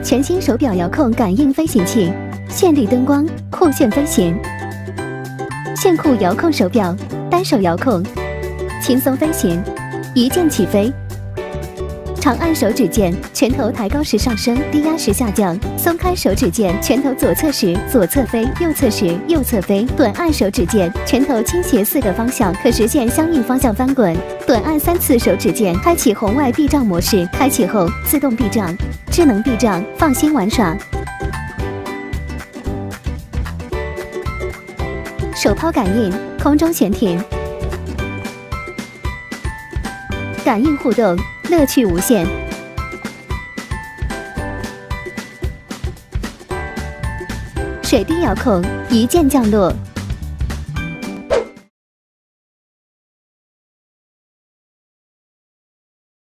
全新手表遥控感应飞行器，线率灯光，酷炫飞行。炫酷遥控手表，单手遥控，轻松飞行，一键起飞。长按手指键，拳头抬高时上升，低压时下降；松开手指键，拳头左侧时左侧飞，右侧时右侧飞。短按手指键，拳头倾斜4个方向，可实现相应方向翻滚。短按3次手指键，开启红外避障模式，开启后自动避障，智能避障，放心玩耍。手抛感应，空中悬停，感应互动，乐趣无限。水滴遥控，一键降落。